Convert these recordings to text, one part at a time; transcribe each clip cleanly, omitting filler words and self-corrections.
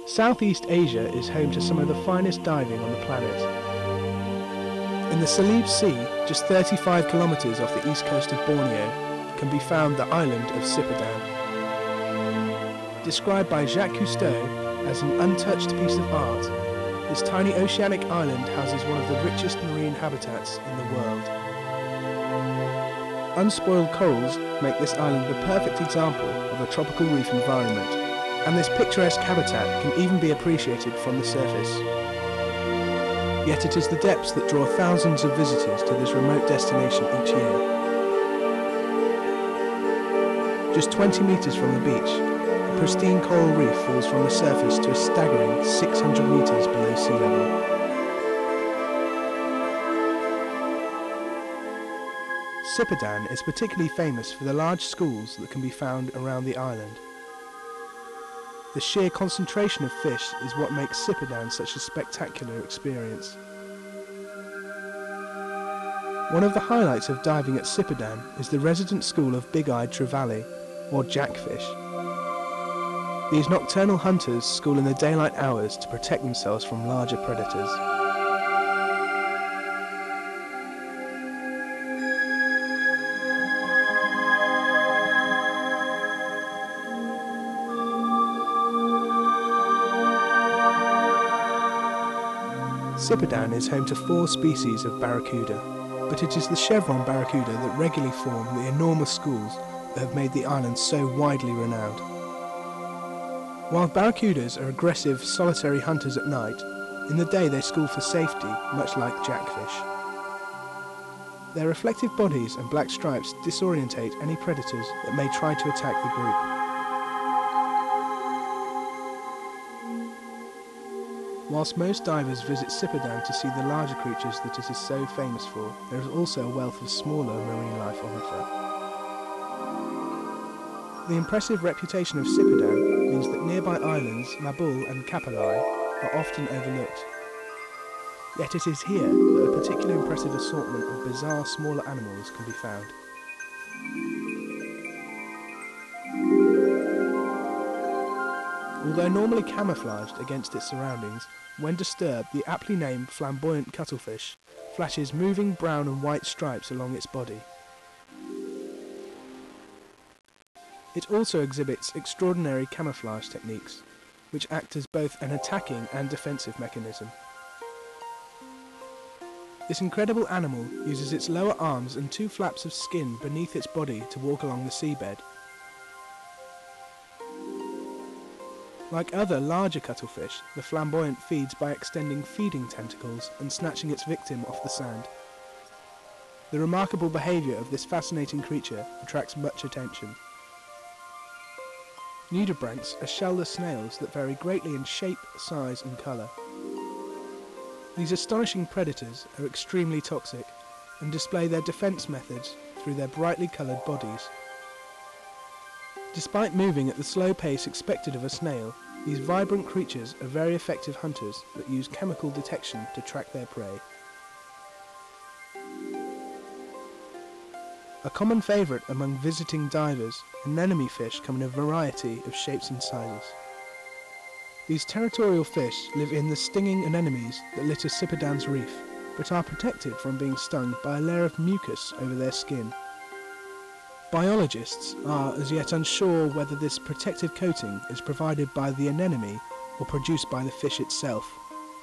Southeast Asia is home to some of the finest diving on the planet. In the Salib Sea, just 35 kilometres off the east coast of Borneo, can be found the island of Sipadan. Described by Jacques Cousteau as an untouched piece of art, this tiny oceanic island houses one of the richest marine habitats in the world. Unspoiled corals make this island the perfect example of a tropical reef environment, and this picturesque habitat can even be appreciated from the surface. Yet it is the depths that draw thousands of visitors to this remote destination each year. Just 20 metres from the beach, a pristine coral reef falls from the surface to a staggering 600 metres below sea level. Sipadan is particularly famous for the large schools that can be found around the island. The sheer concentration of fish is what makes Sipadan such a spectacular experience. One of the highlights of diving at Sipadan is the resident school of big-eyed trevally, or jackfish. These nocturnal hunters school in the daylight hours to protect themselves from larger predators. Sipadan is home to 4 species of barracuda, but it is the chevron barracuda that regularly form the enormous schools that have made the island so widely renowned. While barracudas are aggressive, solitary hunters at night, in the day they school for safety, much like jackfish. Their reflective bodies and black stripes disorientate any predators that may try to attack the group. Whilst most divers visit Sipadan to see the larger creatures that it is so famous for, there is also a wealth of smaller marine life on offer. The impressive reputation of Sipadan means that nearby islands, Mabul and Kapalai, are often overlooked. Yet it is here that a particularly impressive assortment of bizarre smaller animals can be found. Although normally camouflaged against its surroundings, when disturbed, the aptly named flamboyant cuttlefish flashes moving brown and white stripes along its body. It also exhibits extraordinary camouflage techniques, which act as both an attacking and defensive mechanism. This incredible animal uses its lower arms and 2 flaps of skin beneath its body to walk along the seabed. Like other larger cuttlefish, the flamboyant feeds by extending feeding tentacles and snatching its victim off the sand. The remarkable behaviour of this fascinating creature attracts much attention. Nudibranchs are shellless snails that vary greatly in shape, size and colour. These astonishing predators are extremely toxic and display their defence methods through their brightly coloured bodies. Despite moving at the slow pace expected of a snail, these vibrant creatures are very effective hunters that use chemical detection to track their prey. A common favourite among visiting divers, anemone fish come in a variety of shapes and sizes. These territorial fish live in the stinging anemones that litter Sipadan's reef, but are protected from being stung by a layer of mucus over their skin. Biologists are as yet unsure whether this protective coating is provided by the anemone or produced by the fish itself,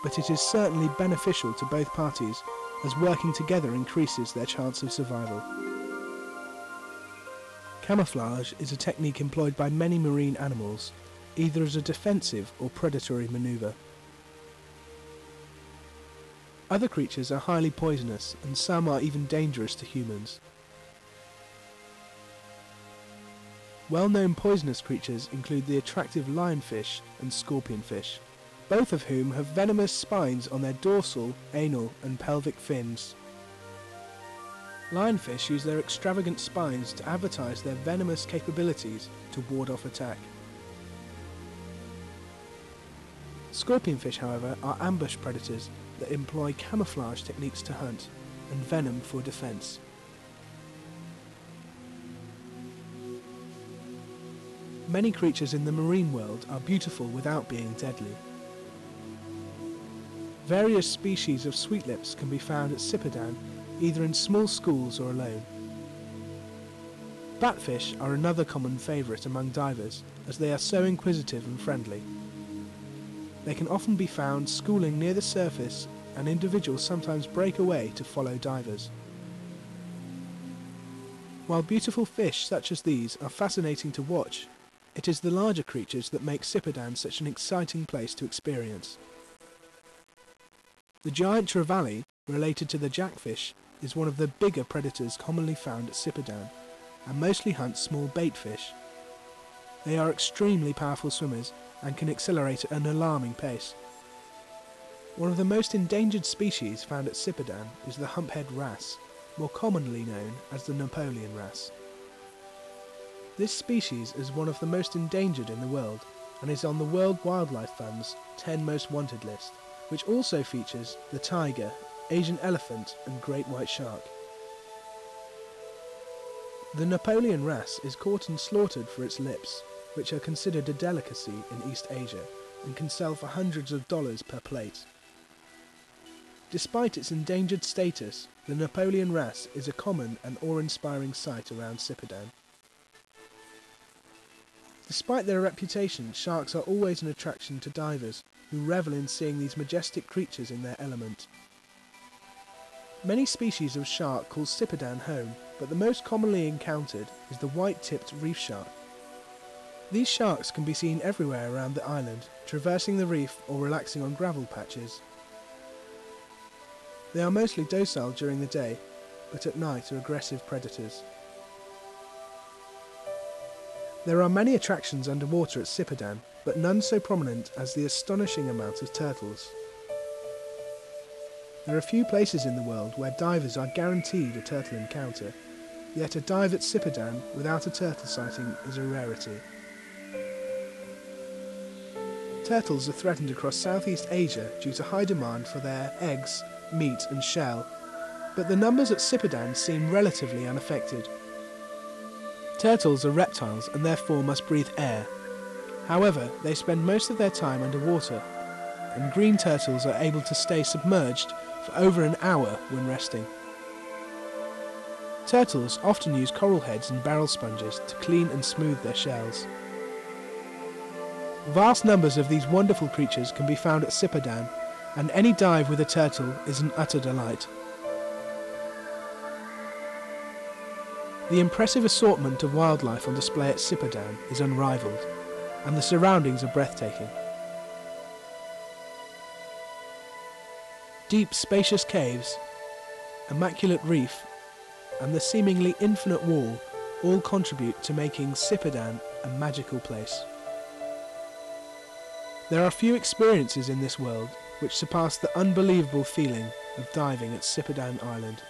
but it is certainly beneficial to both parties as working together increases their chance of survival. Camouflage is a technique employed by many marine animals, either as a defensive or predatory manoeuvre. Other creatures are highly poisonous and some are even dangerous to humans. Well-known poisonous creatures include the attractive lionfish and scorpionfish, both of whom have venomous spines on their dorsal, anal and pelvic fins. Lionfish use their extravagant spines to advertise their venomous capabilities to ward off attack. Scorpionfish, however, are ambush predators that employ camouflage techniques to hunt and venom for defence. Many creatures in the marine world are beautiful without being deadly. Various species of sweetlips can be found at Sipadan, either in small schools or alone. Batfish are another common favourite among divers, as they are so inquisitive and friendly. They can often be found schooling near the surface, and individuals sometimes break away to follow divers. While beautiful fish such as these are fascinating to watch, it is the larger creatures that make Sipadan such an exciting place to experience. The giant trevally, related to the jackfish, is one of the bigger predators commonly found at Sipadan, and mostly hunts small bait fish. They are extremely powerful swimmers and can accelerate at an alarming pace. One of the most endangered species found at Sipadan is the humphead wrasse, more commonly known as the Napoleon wrasse. This species is one of the most endangered in the world and is on the World Wildlife Fund's 10 Most Wanted list, which also features the tiger, Asian elephant and great white shark. The Napoleon wrasse is caught and slaughtered for its lips, which are considered a delicacy in East Asia and can sell for hundreds of dollars per plate. Despite its endangered status, the Napoleon wrasse is a common and awe-inspiring sight around Sipadan. Despite their reputation, sharks are always an attraction to divers, who revel in seeing these majestic creatures in their element. Many species of shark call Sipadan home, but the most commonly encountered is the white-tipped reef shark. These sharks can be seen everywhere around the island, traversing the reef or relaxing on gravel patches. They are mostly docile during the day, but at night are aggressive predators. There are many attractions underwater at Sipadan, but none so prominent as the astonishing amount of turtles. There are few places in the world where divers are guaranteed a turtle encounter, yet a dive at Sipadan without a turtle sighting is a rarity. Turtles are threatened across Southeast Asia due to high demand for their eggs, meat and shell, but the numbers at Sipadan seem relatively unaffected. Turtles are reptiles and therefore must breathe air. However, they spend most of their time underwater, and green turtles are able to stay submerged for over an hour when resting. Turtles often use coral heads and barrel sponges to clean and smooth their shells. Vast numbers of these wonderful creatures can be found at Sipadan, and any dive with a turtle is an utter delight. The impressive assortment of wildlife on display at Sipadan is unrivaled, and the surroundings are breathtaking. Deep, spacious caves, immaculate reef, and the seemingly infinite wall all contribute to making Sipadan a magical place. There are few experiences in this world which surpass the unbelievable feeling of diving at Sipadan Island.